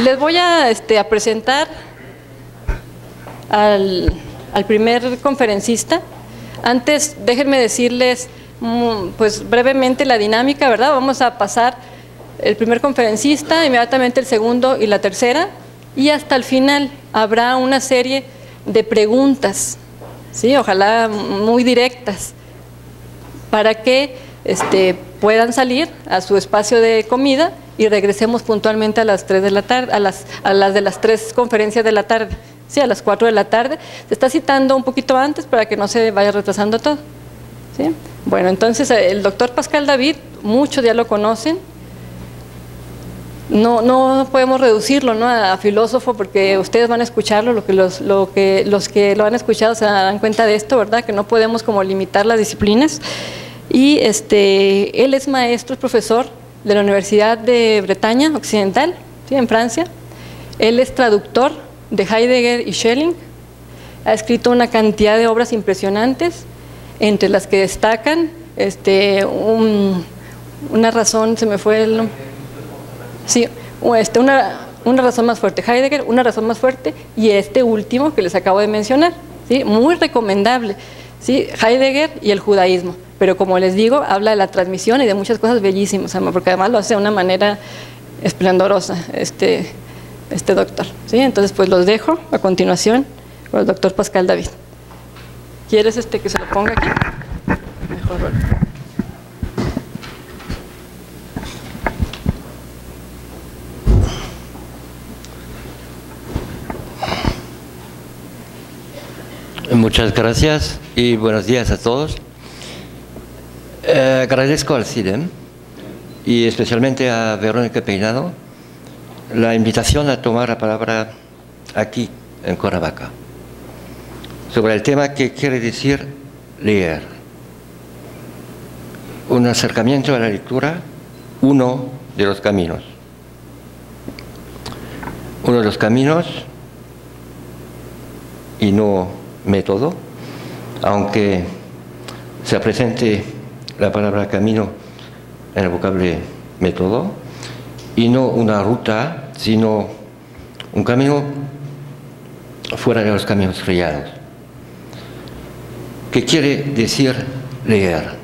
les voy a presentar al primer conferencista. Antes, déjenme decirles pues brevemente la dinámica, ¿verdad? Vamos a pasar el primer conferencista, inmediatamente el segundo y la tercera, y hasta el final habrá una serie de preguntas, ¿sí? Ojalá muy directas, para que puedan salir a su espacio de comida y regresemos puntualmente a las 3 de la tarde, a las de las 3 conferencias de la tarde, ¿sí? A las 4 de la tarde. Se está citando un poquito antes para que no se vaya retrasando todo, ¿sí? Bueno, entonces el doctor Pascal David, muchos ya lo conocen. No podemos reducirlo, ¿no?, a filósofo, porque ustedes van a escucharlo, los que lo han escuchado se darán cuenta de esto, ¿verdad?, que no podemos como limitar las disciplinas. Y él es maestro, es profesor de la Universidad de Bretaña Occidental, ¿sí?, en Francia. Él es traductor de Heidegger y Schelling. Ha escrito una cantidad de obras impresionantes, entre las que destacan una razón, se me fue el nombre. Sí, una razón más fuerte, Heidegger, una razón más fuerte, y este último que les acabo de mencionar, ¿sí?, muy recomendable, ¿sí?, Heidegger y el judaísmo. Pero como les digo, habla de la transmisión y de muchas cosas bellísimas, porque además lo hace de una manera esplendorosa este doctor, ¿sí? Entonces pues los dejo a continuación con el doctor Pascal David. ¿Quieres que se lo ponga aquí? Mejor, bueno. Muchas gracias y buenos días a todos. Agradezco al CIDEM y especialmente a Verónica Peinado la invitación a tomar la palabra aquí en Cuernavaca sobre el tema que quiere decir leer. Un acercamiento a la lectura, uno de los caminos. Uno de los caminos y no método, aunque se presente la palabra camino en el vocablo método, y no una ruta, sino un camino fuera de los caminos trillados. ¿Qué quiere decir leer?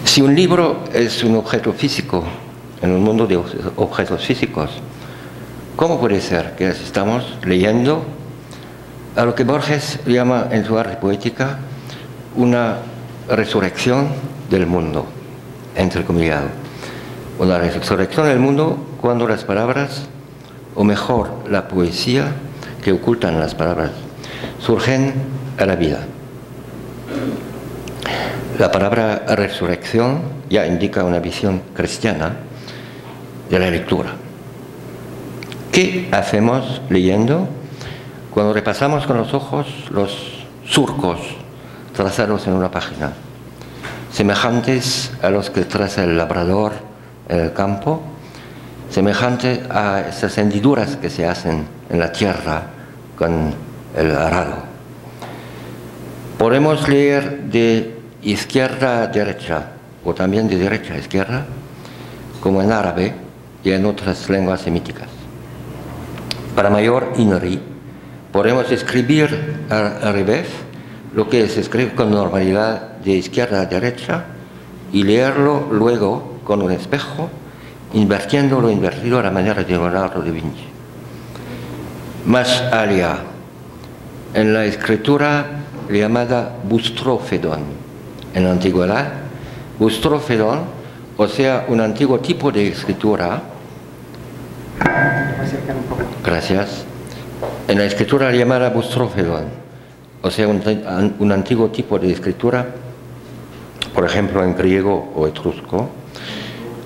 Si un libro es un objeto físico en un mundo de objetos físicos, ¿cómo puede ser que estamos leyendo a lo que Borges llama en su arte poética una resurrección del mundo, entrecomillado? Una resurrección del mundo cuando las palabras, o mejor, la poesía que ocultan las palabras, surgen a la vida. La palabra resurrección ya indica una visión cristiana de la lectura. ¿Qué hacemos leyendo cuando repasamos con los ojos los surcos trazados en una página, semejantes a los que traza el labrador en el campo, semejantes a esas hendiduras que se hacen en la tierra con el arado? Podemos leer de izquierda a derecha, o también de derecha a izquierda, como en árabe y en otras lenguas semíticas. Para mayor INRI, podemos escribir al revés lo que se escribe con normalidad de izquierda a derecha y leerlo luego con un espejo, invirtiendo lo invertido a la manera de Leonardo da Vinci. Más allá, en la escritura llamada bustrófedon, en la antigüedad, bustrófedon, o sea, un antiguo tipo de escritura. Gracias. En la escritura llamada bustrófedon, o sea, un antiguo tipo de escritura, por ejemplo en griego o etrusco,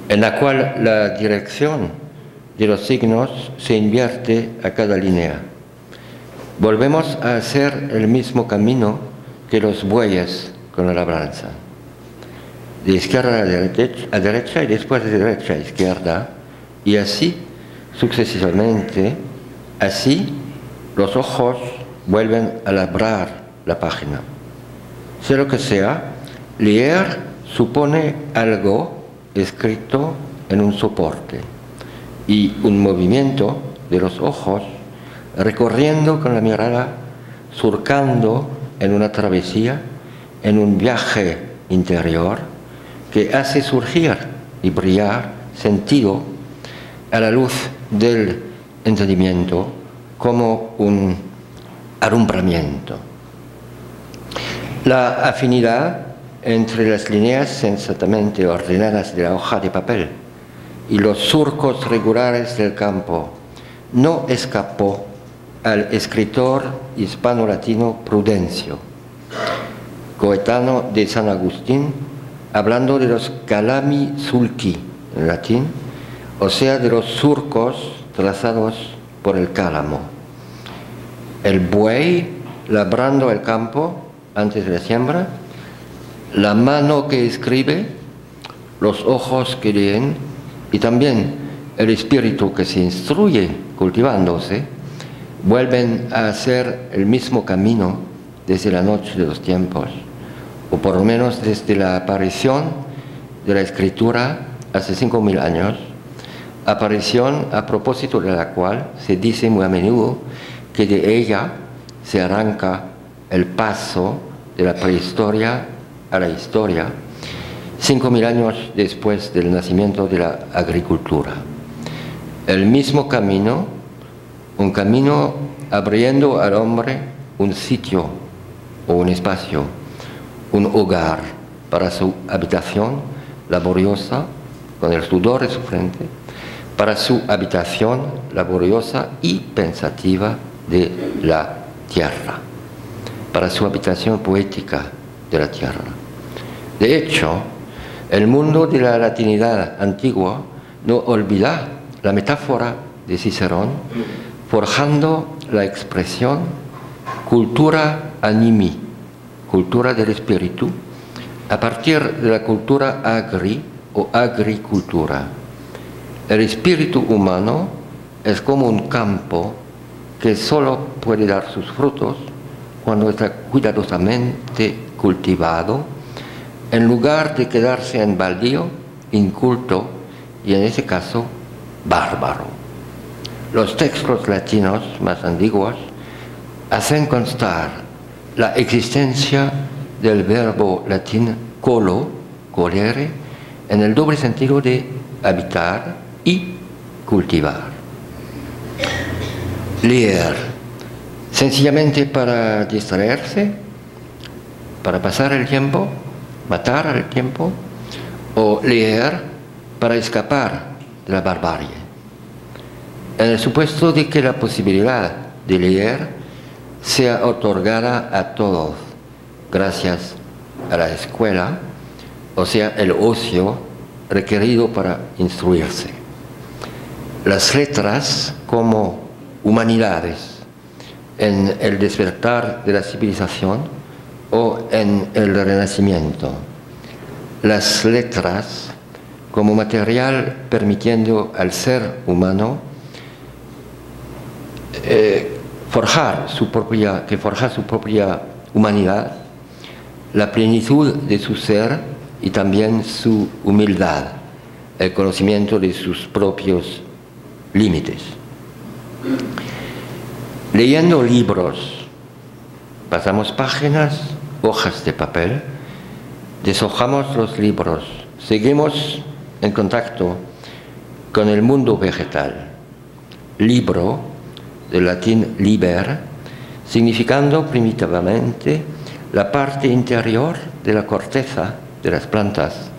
en la cual la dirección de los signos se invierte a cada línea. Volvemos a hacer el mismo camino que los bueyes con la labranza. De izquierda a derecha y después de derecha a izquierda, y así sucesivamente. Así los ojos vuelven a labrar la página. Sea lo que sea, leer supone algo escrito en un soporte, y un movimiento de los ojos recorriendo con la mirada, surcando en una travesía, en un viaje interior que hace surgir y brillar sentido a la luz del entendimiento como un alumbramiento. La afinidad entre las líneas sensatamente ordenadas de la hoja de papel y los surcos regulares del campo no escapó al escritor hispano-latino Prudencio, coetáneo de San Agustín, hablando de los calami sulci en latín, o sea, de los surcos trazados por el cálamo. El buey labrando el campo antes de la siembra, la mano que escribe, los ojos que leen y también el espíritu que se instruye cultivándose, vuelven a hacer el mismo camino desde la noche de los tiempos, o por lo menos desde la aparición de la escritura hace 5000 años, aparición a propósito de la cual se dice muy a menudo que de ella se arranca el paso de la prehistoria a la historia, 5000 años después del nacimiento de la agricultura. El mismo camino, un camino abriendo al hombre un sitio o un espacio, un hogar para su habitación laboriosa, con el sudor de su frente, para su habitación laboriosa y pensativa de la tierra, para su habitación poética de la tierra. De hecho, el mundo de la latinidad antigua no olvida la metáfora de Cicerón, forjando la expresión cultura animi, cultura del espíritu, a partir de la cultura agri o agricultura. El espíritu humano es como un campo que solo puede dar sus frutos cuando está cuidadosamente cultivado, en lugar de quedarse en baldío, inculto y en ese caso bárbaro. Los textos latinos más antiguos hacen constar la existencia del verbo latín colo, colere, en el doble sentido de habitar y cultivar. Leer, sencillamente para distraerse, para pasar el tiempo, matar el tiempo, o leer para escapar de la barbarie. En el supuesto de que la posibilidad de leer sea otorgada a todos gracias a la escuela, o sea, el ocio requerido para instruirse. Las letras como humanidades en el despertar de la civilización o en el Renacimiento. Las letras como material permitiendo al ser humano forjar su propia humanidad, la plenitud de su ser y también su humildad, el conocimiento de sus propios límites. Leyendo libros, pasamos páginas, hojas de papel, deshojamos los libros, seguimos en contacto con el mundo vegetal. Libro, del latín liber, significando primitivamente la parte interior de la corteza de las plantas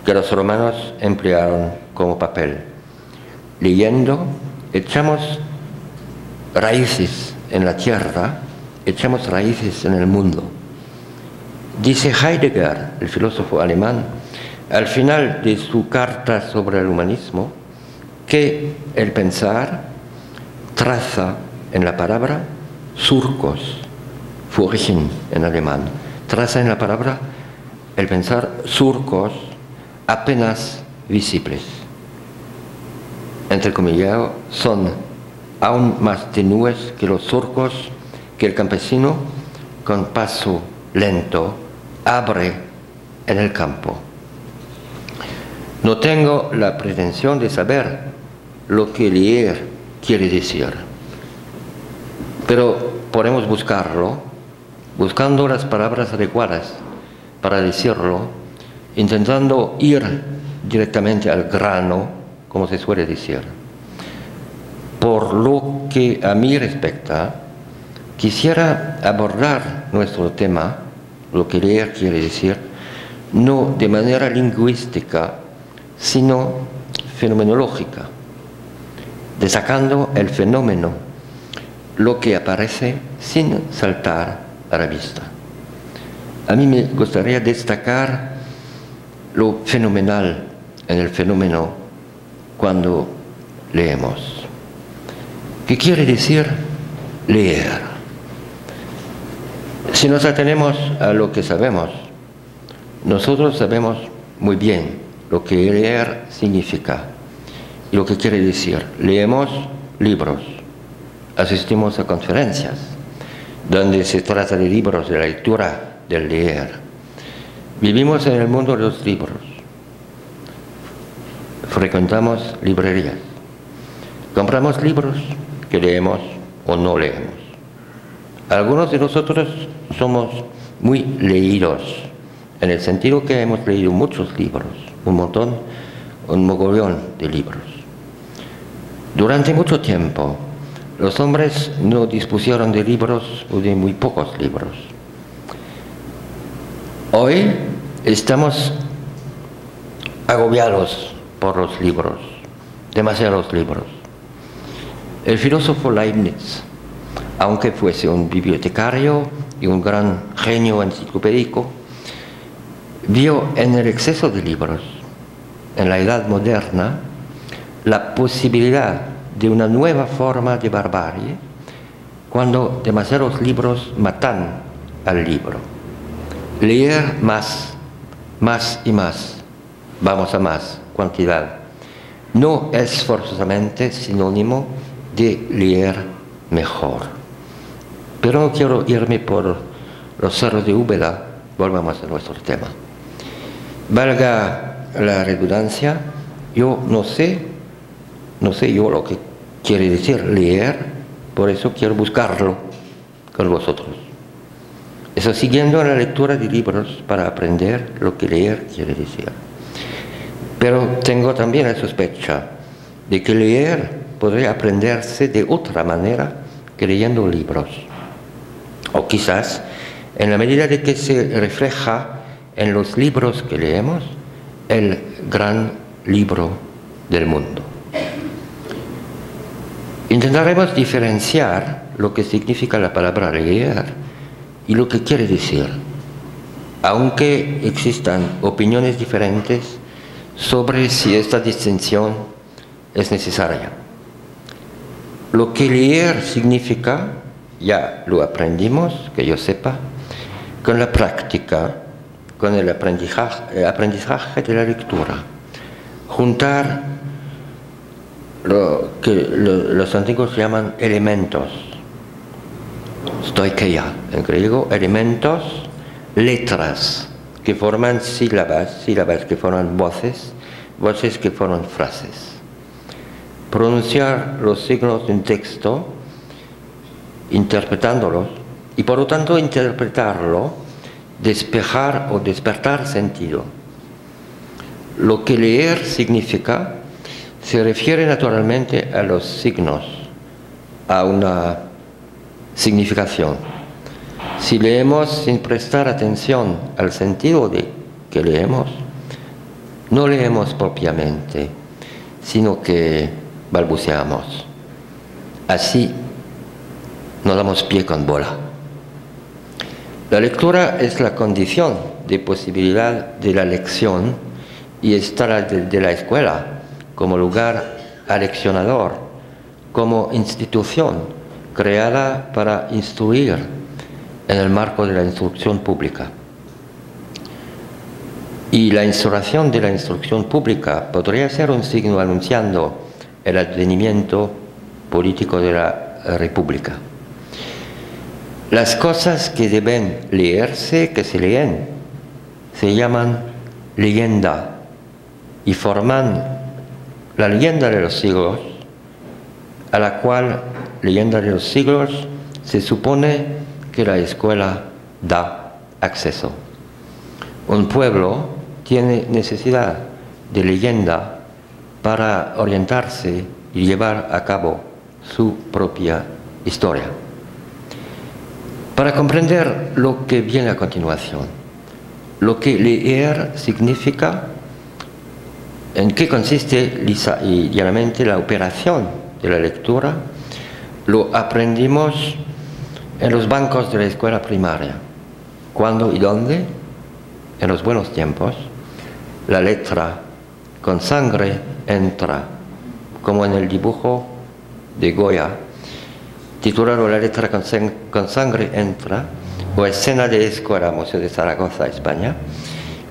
que los romanos emplearon como papel. Leyendo, echamos raíces en la tierra, echamos raíces en el mundo. Dice Heidegger, el filósofo alemán, al final de su carta sobre el humanismo, que el pensar traza en la palabra surcos, Furchen en alemán, traza en la palabra el pensar surcos apenas visibles. Entrecomillado, son aún más tenues que los surcos que el campesino, con paso lento, abre en el campo. No tengo la pretensión de saber lo que leer quiere decir. Pero podemos buscarlo, buscando las palabras adecuadas para decirlo, intentando ir directamente al grano, como se suele decir. Por lo que a mí respecta, quisiera abordar nuestro tema, lo que leer quiere decir, no de manera lingüística, sino fenomenológica, destacando el fenómeno, lo que aparece sin saltar a la vista. A mí me gustaría destacar lo fenomenal en el fenómeno cuando leemos. ¿Qué quiere decir leer? Si nos atenemos a lo que sabemos, nosotros sabemos muy bien lo que leer significa y lo que quiere decir. Leemos libros, asistimos a conferencias donde se trata de libros, de la lectura, del leer. Vivimos en el mundo de los libros, frecuentamos librerías, compramos libros que leemos o no leemos. Algunos de nosotros somos muy leídos, en el sentido que hemos leído muchos libros, un mogollón de libros. Durante mucho tiempo, los hombres no dispusieron de libros o de muy pocos libros. Hoy estamos agobiados por los libros, demasiados libros. El filósofo Leibniz, aunque fuese un bibliotecario y un gran genio enciclopédico, vio en el exceso de libros, en la edad moderna, la posibilidad de una nueva forma de barbarie, cuando demasiados libros matan al libro. Leer más y más, vamos a más cantidad, no es forzosamente sinónimo de leer mejor. Pero no quiero irme por los cerros de Úbeda, volvamos a nuestro tema. Valga la redundancia, yo no sé yo lo que quiere decir leer, por eso quiero buscarlo con vosotros. Eso siguiendo la lectura de libros para aprender lo que leer quiere decir. Pero tengo también la sospecha de que leer podría aprenderse de otra manera que leyendo libros. O quizás, en la medida de que se refleja en los libros que leemos, el gran libro del mundo. Intentaremos diferenciar lo que significa la palabra leer y lo que quiere decir, aunque existan opiniones diferentes sobre si esta distinción es necesaria. Lo que leer significa, ya lo aprendimos, que yo sepa, con la práctica, con el aprendizaje de la lectura. Juntar lo que los antiguos llaman elementos, stoikeia en griego, elementos, letras que forman sílabas que forman voces que forman frases. Pronunciar los signos de un texto, interpretándolos, y por lo tanto interpretarlo, despejar o despertar sentido. Lo que leer significa se refiere naturalmente a los signos, a una significación. Si leemos sin prestar atención al sentido de que leemos, no leemos propiamente, sino que balbuceamos. Así no damos pie con bola. La lectura es la condición de posibilidad de la lección y está de la escuela como lugar aleccionador, como institución creada para instruir en el marco de la instrucción pública. Y la instauración de la instrucción pública podría ser un signo anunciando el advenimiento político de la República. Las cosas que deben leerse, que se leen, se llaman leyenda y forman la leyenda de los siglos, a la cual, leyenda de los siglos, se supone que la escuela da acceso. Un pueblo tiene necesidad de leyenda para orientarse y llevar a cabo su propia historia. Para comprender lo que viene a continuación, lo que leer significa, en qué consiste lisa y llanamente la operación de la lectura, lo aprendimos en los bancos de la escuela primaria. ¿Cuándo y dónde? En los buenos tiempos, la letra con sangre entra, como en el dibujo de Goya, titulado La letra con sangre entra, o escena de escuela, Museo de Zaragoza, España.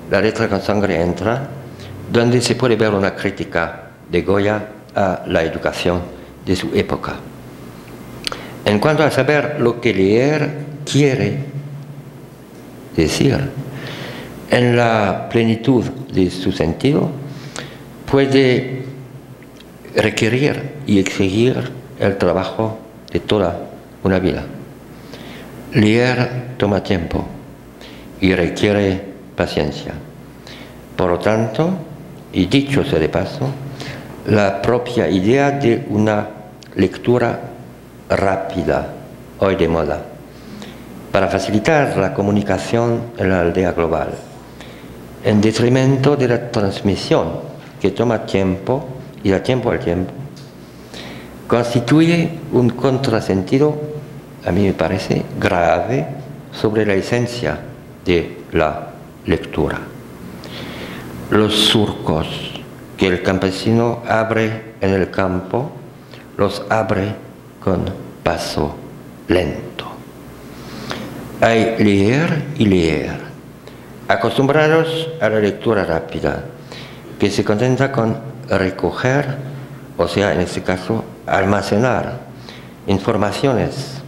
La letra con sangre entra, donde se puede ver una crítica de Goya a la educación de su época. En cuanto a saber lo que leer quiere decir, en la plenitud de su sentido, puede requerir y exigir el trabajo de toda una vida. Leer toma tiempo y requiere paciencia. Por lo tanto, y dicho sea de paso, la propia idea de una lectura rápida, hoy de moda, para facilitar la comunicación en la aldea global, en detrimento de la transmisión que toma tiempo y da tiempo al tiempo, constituye un contrasentido, a mí me parece, grave sobre la esencia de la lectura. Los surcos que el campesino abre en el campo, los abre con paso lento. Hay leer y leer, acostumbrados a la lectura rápida, que se contenta con recoger, o sea, en este caso, almacenar informaciones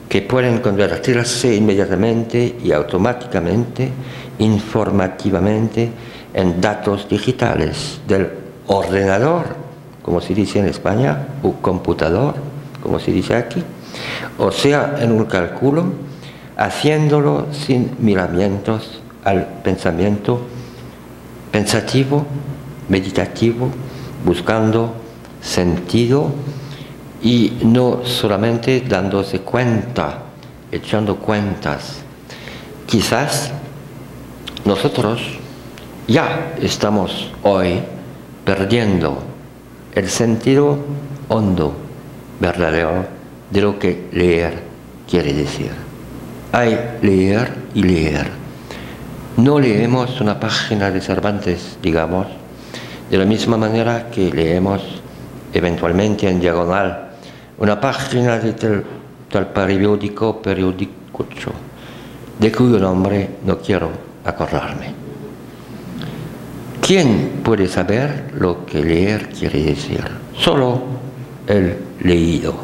que pueden convertirse inmediatamente y automáticamente, informativamente, en datos digitales del ordenador, como se dice en España, o computador, como se dice aquí, o sea, en un cálculo, haciéndolo sin miramientos al pensamiento pensativo, meditativo, buscando sentido y no solamente dándose cuenta, echando cuentas. Quizás nosotros ya estamos hoy perdiendo el sentido hondo, verdadero, de lo que leer quiere decir. Hay leer y leer. No leemos una página de Cervantes, digamos, de la misma manera que leemos eventualmente en diagonal una página de tal periódico, de cuyo nombre no quiero acordarme. ¿Quién puede saber lo que leer quiere decir? Solo el leído.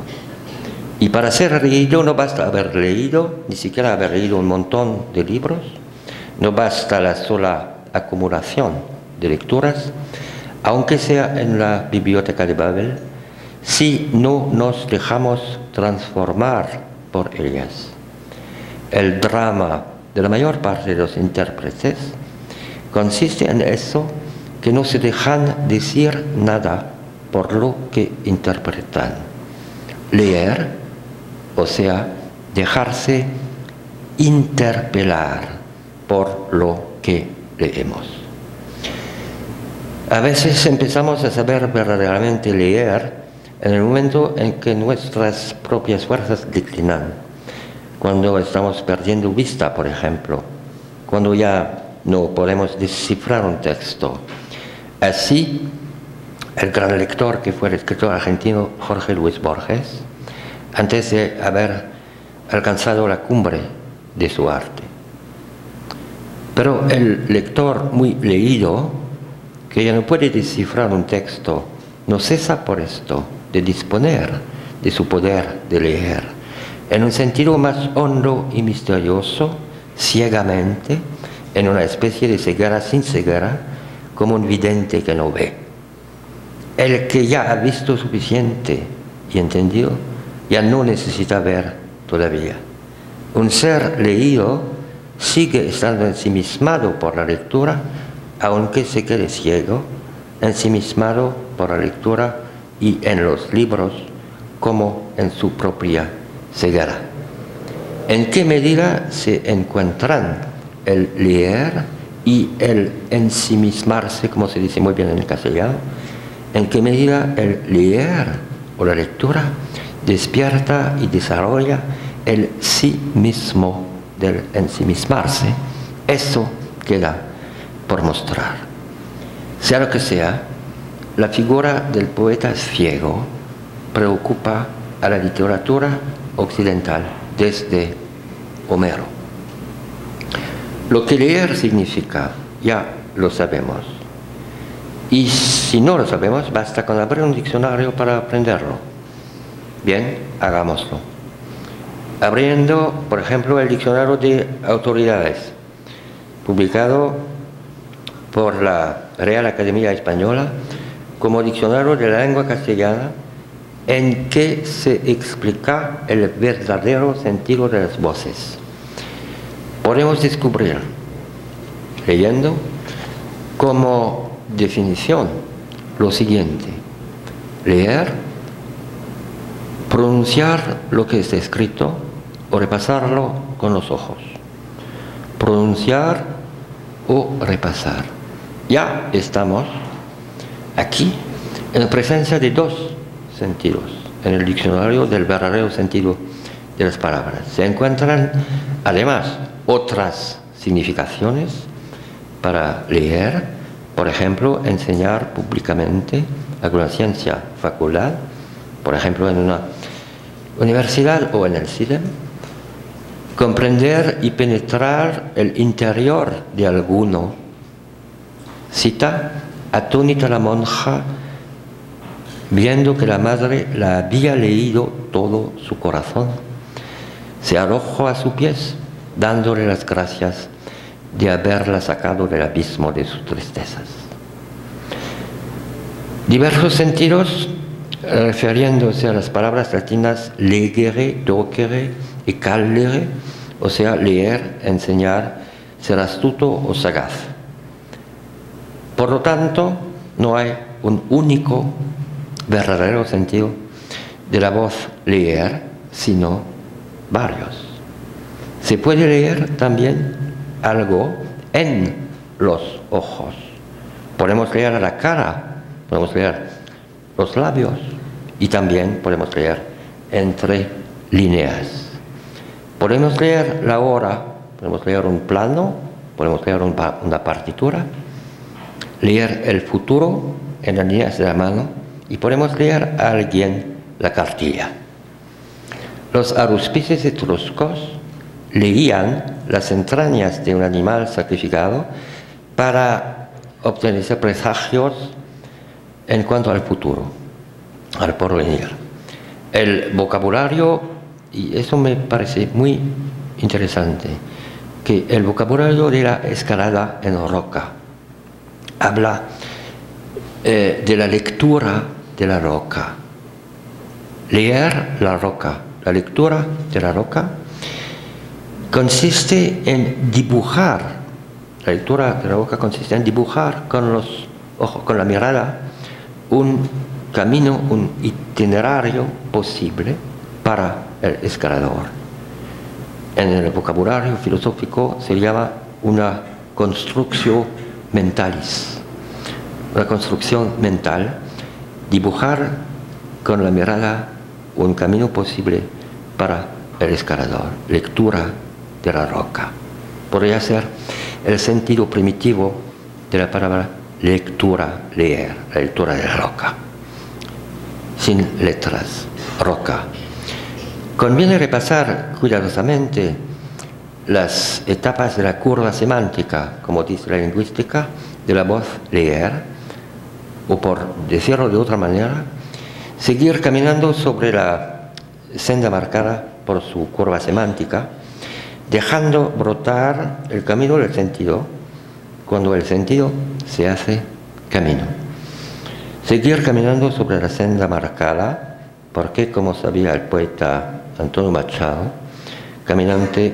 Y para ser leído no basta haber leído, ni siquiera haber leído un montón de libros, no basta la sola acumulación de lecturas, aunque sea en la biblioteca de Babel, si no nos dejamos transformar por ellas. El drama de la mayor parte de los intérpretes consiste en eso, que no se dejan decir nada por lo que interpretan. Leer, o sea, dejarse interpelar por lo que leemos. A veces empezamos a saber verdaderamente leer en el momento en que nuestras propias fuerzas declinan, cuando estamos perdiendo vista, por ejemplo, cuando ya no podemos descifrar un texto. Así, el gran lector que fue el escritor argentino Jorge Luis Borges, antes de haber alcanzado la cumbre de su arte. Pero el lector muy leído, que ya no puede descifrar un texto, no cesa por esto de disponer de su poder de leer, en un sentido más hondo y misterioso, ciegamente, en una especie de ceguera sin ceguera, como un vidente que no ve. El que ya ha visto suficiente y entendido, ya no necesita ver todavía. Un ser leído sigue estando ensimismado por la lectura, aunque se quede ciego, ensimismado por la lectura y en los libros como en su propia ceguera. ¿En qué medida se encuentran el leer y el ensimismarse, como se dice muy bien en el castellano? ¿En qué medida el leer o la lectura despierta y desarrolla el sí mismo del ensimismarse? Eso queda por mostrar. Sea lo que sea, la figura del poeta ciego preocupa a la literatura occidental desde Homero. Lo que leer significa, ya lo sabemos. Y si no lo sabemos, basta con abrir un diccionario para aprenderlo. Bien, hagámoslo. Abriendo, por ejemplo, el diccionario de autoridades, publicado por la Real Academia Española como diccionario de la lengua castellana, en que se explica el verdadero sentido de las voces. Podemos descubrir, leyendo, como definición lo siguiente: leer, pronunciar lo que está escrito o repasarlo con los ojos. Pronunciar o repasar. Ya estamos aquí en presencia de dos sentidos en el diccionario del verdadero sentido de las palabras. Se encuentran además otras significaciones para leer, por ejemplo, enseñar públicamente alguna ciencia facultad, por ejemplo, en una universidad o en el CIDEM, comprender y penetrar el interior de alguno. Cita: atónita la monja, viendo que la madre la había leído todo su corazón, se arrojó a sus pies, dándole las gracias de haberla sacado del abismo de sus tristezas. Diversos sentidos, refiriéndose a las palabras latinas legere, docere y callere, o sea, leer, enseñar, ser astuto o sagaz. Por lo tanto, no hay un único verdadero sentido de la voz leer, sino varios. Se puede leer también algo en los ojos. Podemos leer la cara, podemos leer los labios y también podemos leer entre líneas. Podemos leer la hora, podemos leer un plano, podemos leer una partitura, leer el futuro en las líneas de la mano y podemos leer a alguien la cartilla. Los aruspices etruscos leían las entrañas de un animal sacrificado para obtener presagios en cuanto al futuro, al porvenir. El vocabulario, y eso me parece muy interesante, que el vocabulario de la escalada en roca habla de la lectura de la roca. Leer la roca, la lectura de la roca consiste en dibujar. La lectura de la roca consiste en dibujar con los ojos, con la mirada, un camino, un itinerario posible para el escalador. En el vocabulario filosófico se llama una construcción mentalis. Una construcción mental, dibujar con la mirada un camino posible para el escalador. Lectura de la roca. Podría ser el sentido primitivo de la palabra lectura, leer, la lectura de la roca. Sin letras, roca. Conviene repasar cuidadosamente las etapas de la curva semántica, como dice la lingüística, de la voz leer, o por decirlo de otra manera, seguir caminando sobre la senda marcada por su curva semántica, dejando brotar el camino del sentido cuando el sentido se hace camino. Seguir caminando sobre la senda marcada porque, como sabía el poeta Antonio Machado, caminante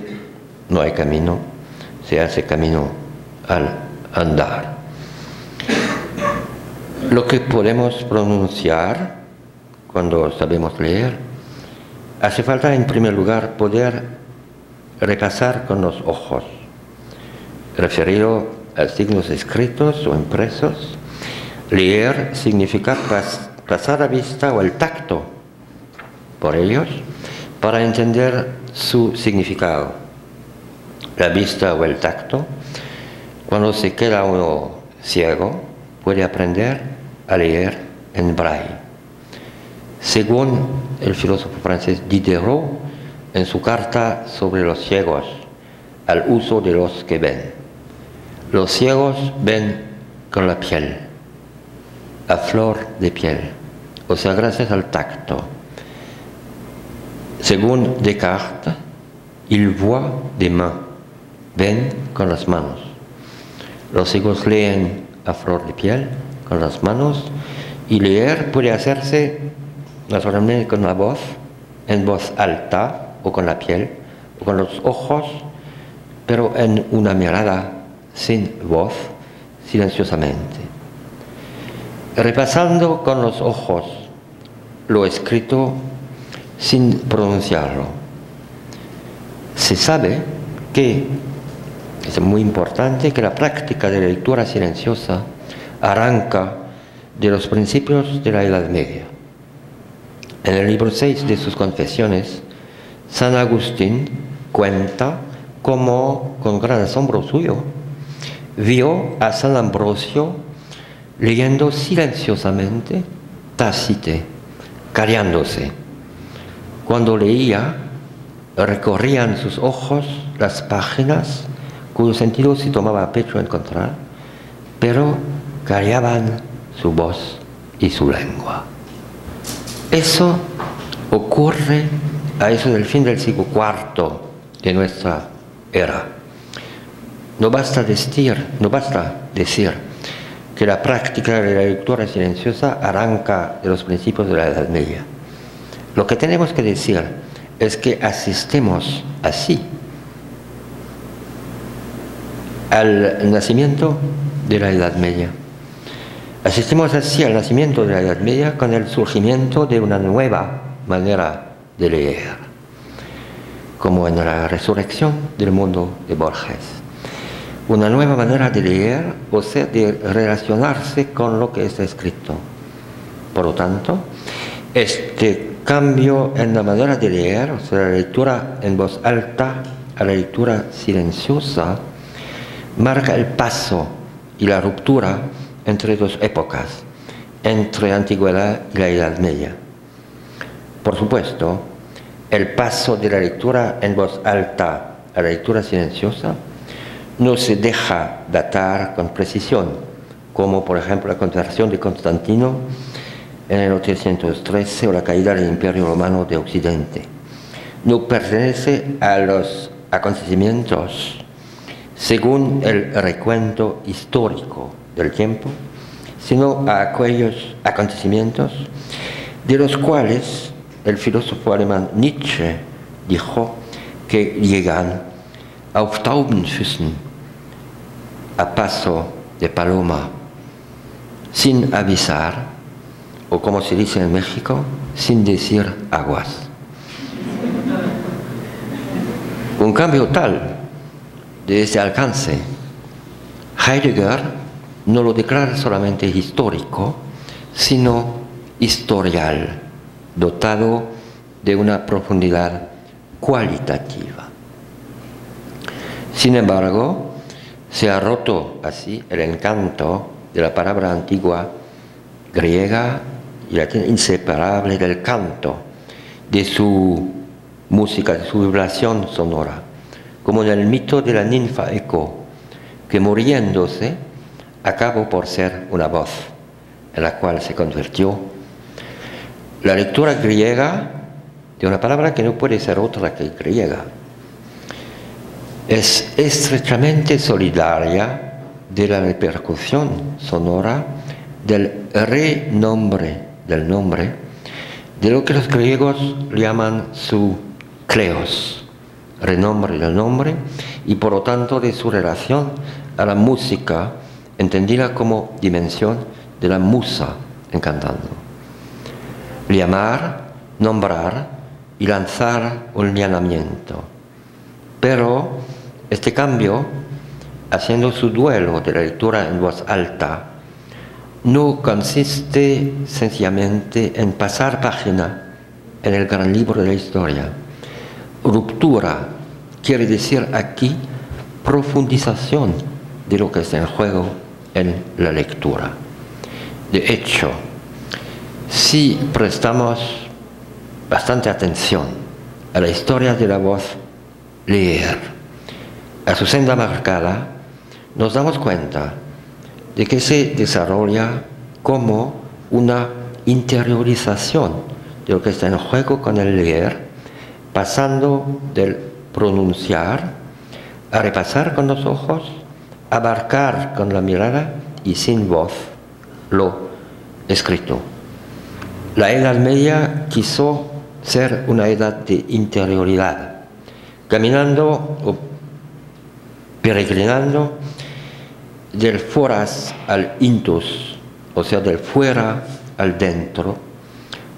no hay camino, se hace camino al andar. Lo que podemos pronunciar cuando sabemos leer, hace falta en primer lugar poder repasar con los ojos, referido a signos escritos o impresos. Leer significa pasar la vista o el tacto por ellos para entender su significado. La vista o el tacto, cuando se queda uno ciego, puede aprender a leer en braille. Según el filósofo francés Diderot, en su carta sobre los ciegos, al uso de los que ven. Los ciegos ven con la piel, a flor de piel, o sea, gracias al tacto. Según Descartes, ils voient des mains, ven con las manos. Los ciegos leen a flor de piel, con las manos, y leer puede hacerse naturalmente con la voz, en voz alta, o con la piel, o con los ojos, pero en una mirada sin voz, silenciosamente. Repasando con los ojos lo escrito sin pronunciarlo. Se sabe que es muy importante que la práctica de la lectura silenciosa arranca de los principios de la Edad Media. En el libro 6 de sus Confesiones, San Agustín cuenta cómo, con gran asombro suyo, vio a San Ambrosio leyendo silenciosamente Tácite, callándose. Cuando leía, recorrían sus ojos las páginas cuyo sentido se tomaba a pecho encontrar, pero callaban su voz y su lengua. Eso ocurre a eso del fin del siglo IV de nuestra era. No basta decir que la práctica de la lectura silenciosa arranca de los principios de la Edad Media. Lo que tenemos que decir es que asistimos así al nacimiento de la Edad Media. Asistimos así al nacimiento de la Edad Media con el surgimiento de una nueva manera de leer, como en la resurrección del mundo de Borges. Una nueva manera de leer, o sea, de relacionarse con lo que está escrito. Por lo tanto, este cambio en la manera de leer, o sea, la lectura en voz alta a la lectura silenciosa, marca el paso y la ruptura entre dos épocas, entre la antigüedad y la Edad Media. Por supuesto, el paso de la lectura en voz alta a la lectura silenciosa no se deja datar con precisión, como por ejemplo la conversión de Constantino en el 813 o la caída del Imperio Romano de Occidente. No pertenece a los acontecimientos según el recuento histórico del tiempo, sino a aquellos acontecimientos de los cuales el filósofo alemán Nietzsche dijo que llegan auf Taubenfüßen, a paso de paloma, sin avisar, o como se dice en México, sin decir aguas. Un cambio tal de ese alcance, Heidegger no lo declara solamente histórico, sino historial, dotado de una profundidad cualitativa. Sin embargo, se ha roto así el encanto de la palabra antigua griega y latina inseparable del canto, de su música, de su vibración sonora, como en el mito de la ninfa Eco, que muriéndose acabó por ser una voz en la cual se convirtió. La lectura griega de una palabra que no puede ser otra que griega es estrechamente solidaria de la repercusión sonora del renombre del nombre de lo que los griegos llaman su kleos, renombre del nombre, y por lo tanto de su relación a la música, entendida como dimensión de la musa encantando. Llamar, nombrar y lanzar un llamamiento. Pero este cambio, haciendo su duelo de la lectura en voz alta, no consiste sencillamente en pasar página en el gran libro de la historia. Ruptura quiere decir aquí profundización de lo que está en juego en la lectura. De hecho, si prestamos bastante atención a la historia de la voz leer, a su senda marcada, nos damos cuenta de que se desarrolla como una interiorización de lo que está en juego con el leer, pasando del pronunciar a repasar con los ojos, abarcar con la mirada y sin voz lo escrito. La Edad Media quiso ser una edad de interioridad, caminando o peregrinando del foras al intus, o sea, del fuera al dentro,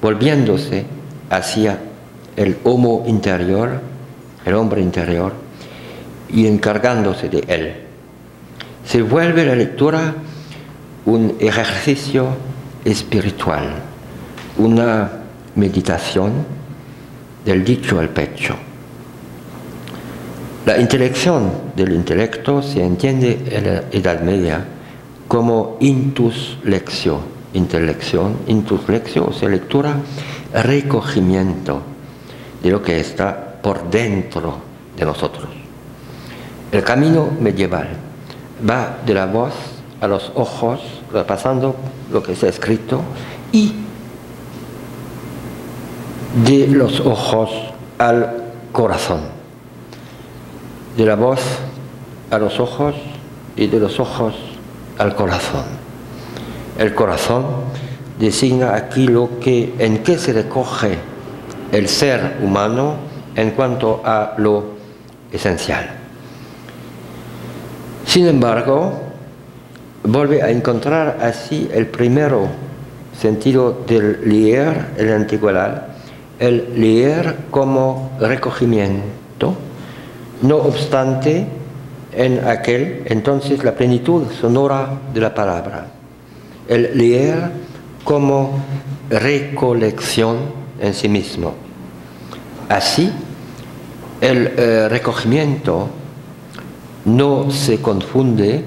volviéndose hacia el homo interior, el hombre interior, y encargándose de él. Se vuelve la lectura un ejercicio espiritual, una meditación del dicho al pecho. La intelección del intelecto se entiende en la Edad Media como intus lexio, intelección, intus lexio, o sea, lectura, recogimiento de lo que está por dentro de nosotros. El camino medieval va de la voz a los ojos, repasando lo que está escrito, y de los ojos al corazón. De la voz a los ojos y de los ojos al corazón. El corazón designa aquí en qué se recoge el ser humano en cuanto a lo esencial. Sin embargo, vuelve a encontrar así el primero sentido del leer en la antigüedad, el leer como recogimiento. No obstante, en aquel entonces la plenitud sonora de la palabra, el leer como recolección en sí mismo. Así, el recogimiento no se confunde,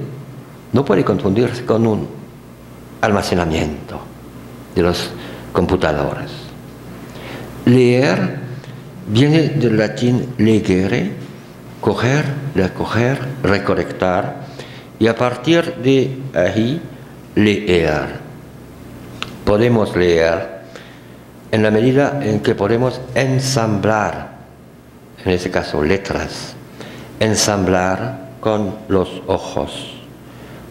no puede confundirse con un almacenamiento de los computadores. Leer viene del latín legere, coger, recoger, recolectar, y a partir de ahí leer. Podemos leer en la medida en que podemos ensamblar, en este caso letras, ensamblar con los ojos,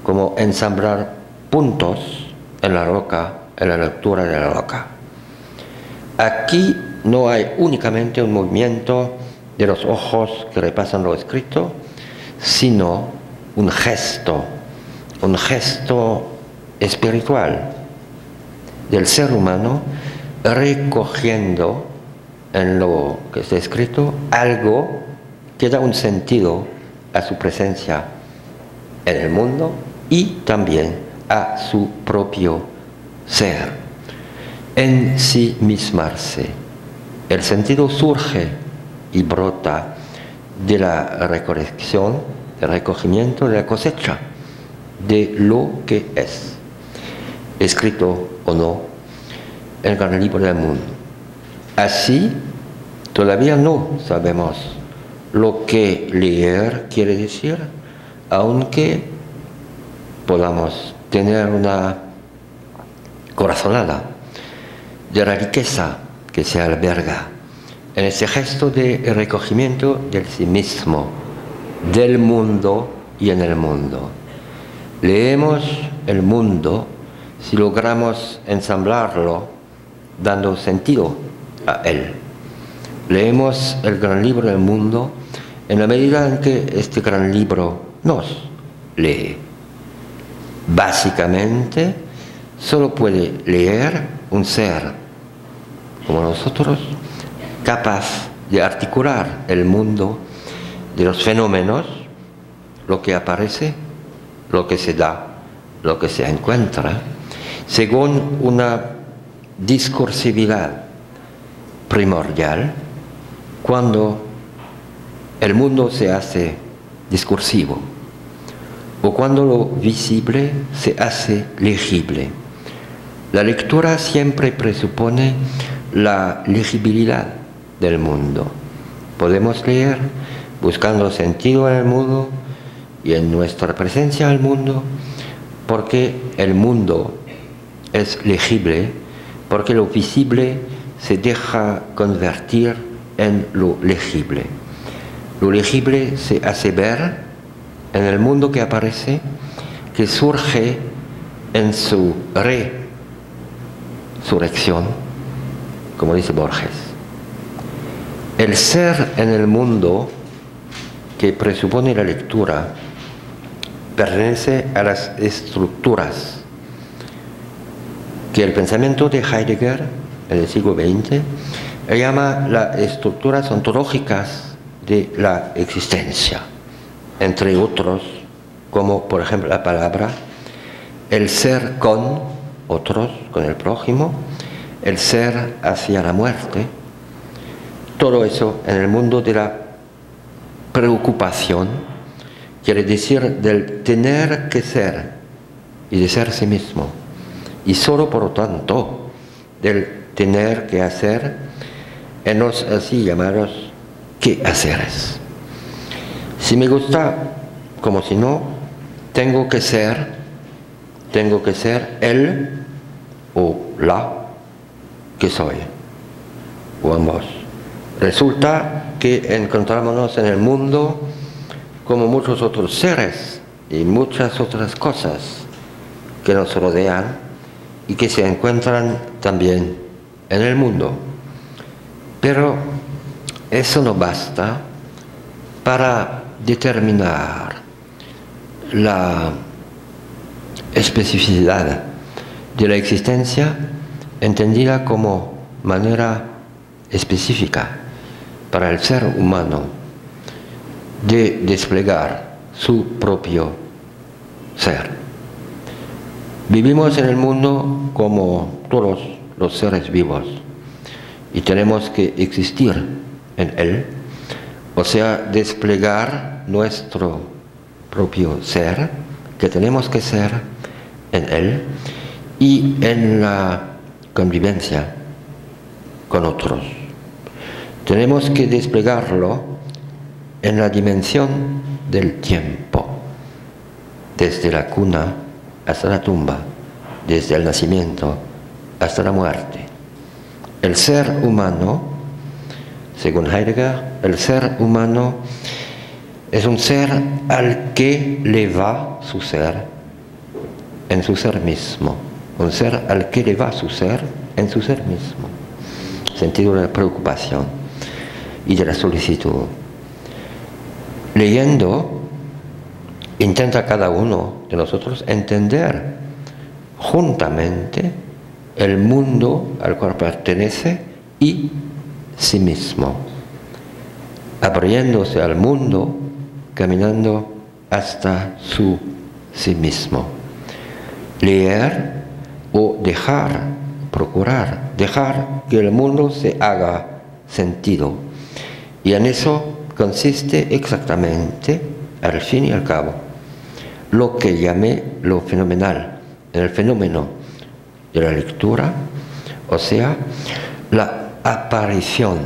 como ensamblar puntos en la roca, en la lectura de la roca. Aquí no hay únicamente un movimiento de los ojos que repasan lo escrito, sino un gesto espiritual del ser humano recogiendo en lo que está escrito algo que da un sentido a su presencia en el mundo y también a su propio ser, en sí mismarse. El sentido surge y brota de la recolección, del recogimiento, de la cosecha, de lo que es, escrito o no, en el gran libro del mundo. Así, todavía no sabemos lo que leer quiere decir, aunque podamos tener una corazonada de la riqueza que se alberga en ese gesto de recogimiento del sí mismo, del mundo y en el mundo. Leemos el mundo si logramos ensamblarlo dando sentido a él. Leemos el gran libro del mundo en la medida en que este gran libro nos lee. Básicamente, solo puede leer un ser como nosotros, capaz de articular el mundo de los fenómenos, lo que aparece, lo que se da, lo que se encuentra, según una discursividad primordial, cuando el mundo se hace discursivo, o cuando lo visible se hace legible. La lectura siempre presupone la legibilidad del mundo. Podemos leer buscando sentido en el mundo y en nuestra presencia al mundo, porque el mundo es legible, porque lo visible se deja convertir en lo legible. Lo legible se hace ver en el mundo que aparece, que surge en su resurrección, como dice Borges. El ser en el mundo que presupone la lectura pertenece a las estructuras que el pensamiento de Heidegger en el siglo XX llama las estructuras ontológicas de la existencia, entre otros, como por ejemplo la palabra, el ser con otros, con el prójimo, el ser hacia la muerte. Todo eso en el mundo de la preocupación, quiere decir del tener que ser y de ser sí mismo, y solo por lo tanto del tener que hacer en los así llamados quehaceres. Si me gusta, como si no, tengo que ser él o la que soy, o ambos. Resulta que encontrámonos en el mundo como muchos otros seres y muchas otras cosas que nos rodean y que se encuentran también en el mundo. Pero eso no basta para determinar la especificidad de la existencia entendida como manera específica para el ser humano de desplegar su propio ser. Vivimos en el mundo como todos los seres vivos y tenemos que existir en él, o sea, desplegar nuestro propio ser, que tenemos que ser en él y en la convivencia con otros. Tenemos que desplegarlo en la dimensión del tiempo, desde la cuna hasta la tumba, desde el nacimiento hasta la muerte. El ser humano, según Heidegger, el ser humano es un ser al que le va su ser en su ser mismo, un ser al que le va su ser en su ser mismo, sentido de la preocupación y de la solicitud. Leyendo, intenta cada uno de nosotros entender juntamente el mundo al cual pertenece y sí mismo, abriéndose al mundo, caminando hasta su sí mismo. Leer o dejar, procurar, dejar que el mundo se haga sentido. Y en eso consiste exactamente, al fin y al cabo, lo que llamé lo fenomenal, el fenómeno de la lectura, o sea, la aparición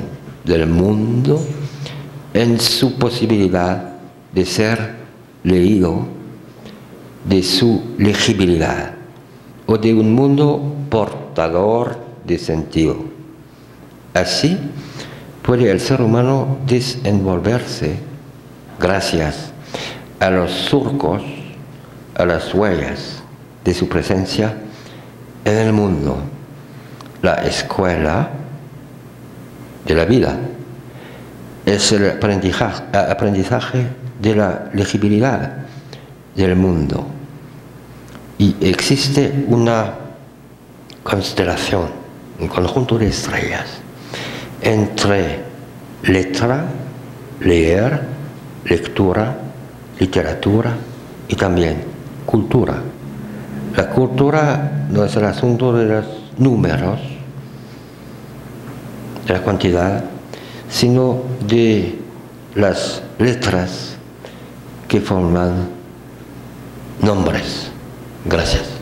del mundo en su posibilidad de ser leído, de su legibilidad, o de un mundo portador de sentido. Así puede el ser humano desenvolverse gracias a los surcos, a las huellas de su presencia en el mundo, la escuela de la vida. Es el aprendizaje de la legibilidad del mundo. Y existe una constelación, un conjunto de estrellas entre letra, leer, lectura, literatura y también cultura. La cultura no es el asunto de los números, de la cantidad, sino de las letras que forman nombres. Gracias.